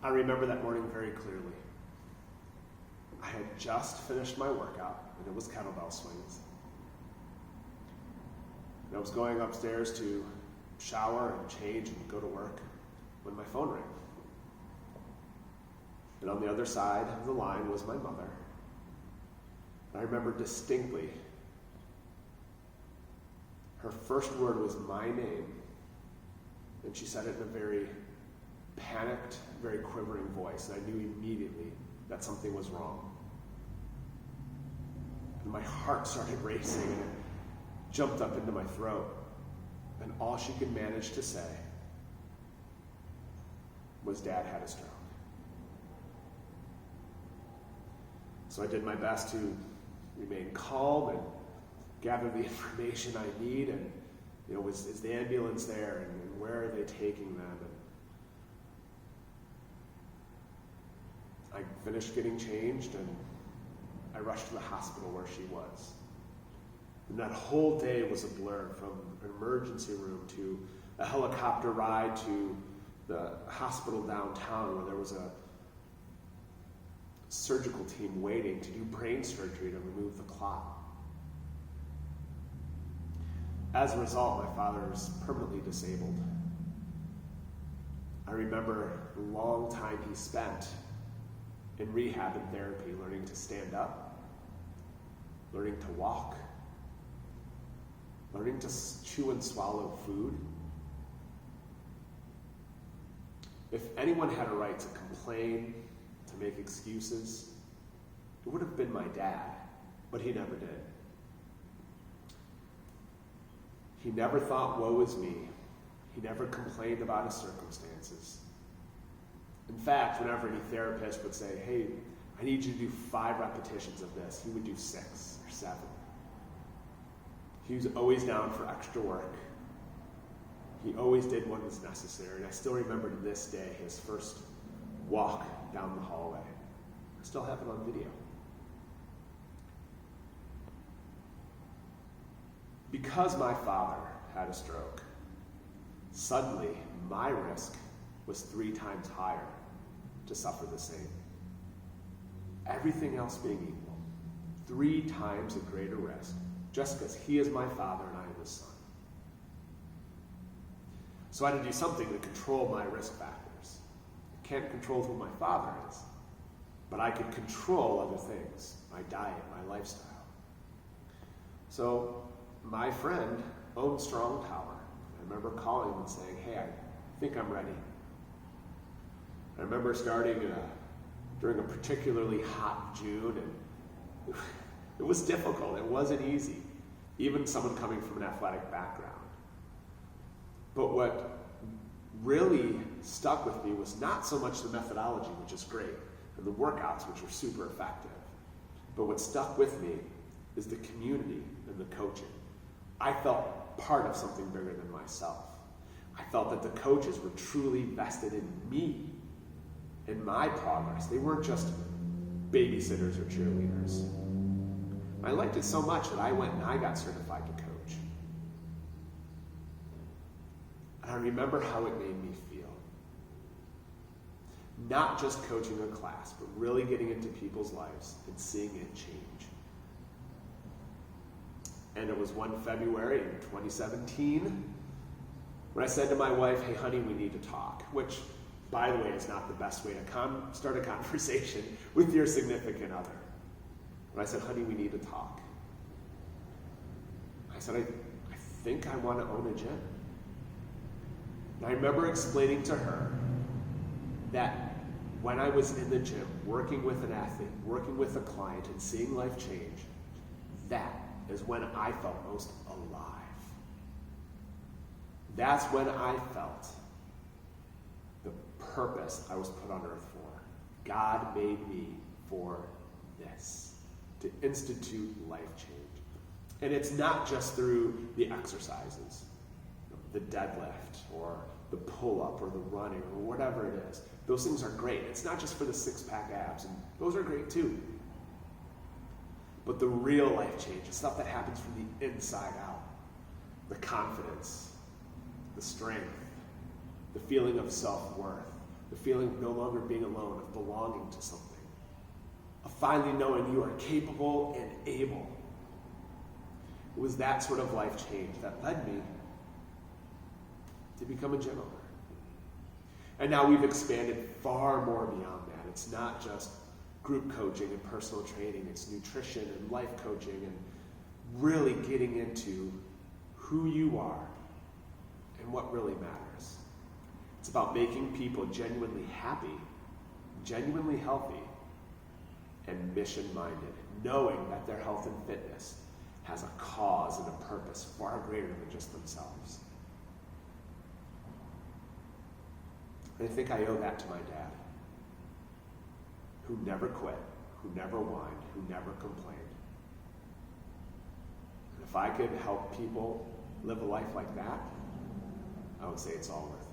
I remember that morning very clearly. I had just finished my workout, and it was kettlebell swings. And I was going upstairs to shower and change and go to work when my phone rang. And on the other side of the line was my mother. I remember distinctly, her first word was my name, and she said it in a very panicked, very quivering voice, and I knew immediately that something was wrong. And my heart started racing, and it jumped up into my throat, and all she could manage to say was, "Dad had a stroke." So I did my best to remain calm and gather the information I need, and is the ambulance there, and where are they taking them? And I finished getting changed, and I rushed to the hospital where she was. And that whole day was a blur, from an emergency room to a helicopter ride to the hospital downtown where there was a surgical team waiting to do brain surgery to remove the clot. As a result, my father is permanently disabled. I remember the long time he spent in rehab and therapy, learning to stand up, learning to walk, learning to chew and swallow food. If anyone had a right to complain, to make excuses, it would have been my dad, but he never did. He never thought, woe is me. He never complained about his circumstances. In fact, whenever any therapist would say, "Hey, I need you to do 5 repetitions of this," he would do 6 or 7. He was always down for extra work. He always did what was necessary. And I still remember to this day his first walk down the hallway. I still have it on video. Because my father had a stroke, suddenly my risk was 3 times higher to suffer the same. Everything else being equal, 3 times a greater risk, just because he is my father and I am his son. So I had to do something to control my risk factors. I can't control who my father is, but I could control other things, my diet, my lifestyle. So my friend owned Strong Tower. I remember calling him and saying, "Hey, I think I'm ready." I remember starting during a particularly hot June, and it was difficult. It wasn't easy, even someone coming from an athletic background. But what really stuck with me was not so much the methodology, which is great, and the workouts, which were super effective. But what stuck with me is the community and the coaching. I felt part of something bigger than myself. I felt that the coaches were truly vested in me, in my progress. They weren't just babysitters or cheerleaders. I liked it so much that I went and I got certified to coach. And I remember how it made me feel. Not just coaching a class, but really getting into people's lives and seeing it change. And it was one February in 2017 when I said to my wife, "Hey, honey, we need to talk," which, by the way, is not the best way to start a conversation with your significant other. When I said, "Honey, we need to talk," I said, I think I want to own a gym. And I remember explaining to her that when I was in the gym, working with an athlete, working with a client, and seeing life change, that is when I felt most alive. That's when I felt the purpose I was put on earth for. God made me for this, to institute life change. And it's not just through the exercises, the deadlift or the pull-up or the running or whatever it is. Those things are great. It's not just for the six-pack abs, and those are great too. But the real life change, the stuff that happens from the inside out, the confidence, the strength, the feeling of self-worth, The feeling of no longer being alone, of belonging to something, of finally knowing you are capable and able. It was that sort of life change that led me to become a gym owner. And now we've expanded far more beyond that. It's not just group coaching and personal training, it's nutrition and life coaching and really getting into who you are and what really matters. It's about making people genuinely happy, genuinely healthy, and mission-minded, knowing that their health and fitness has a cause and a purpose far greater than just themselves. And I think I owe that to my dad, who never quit, who never whined, who never complained. And if I could help people live a life like that, I would say it's all worth it.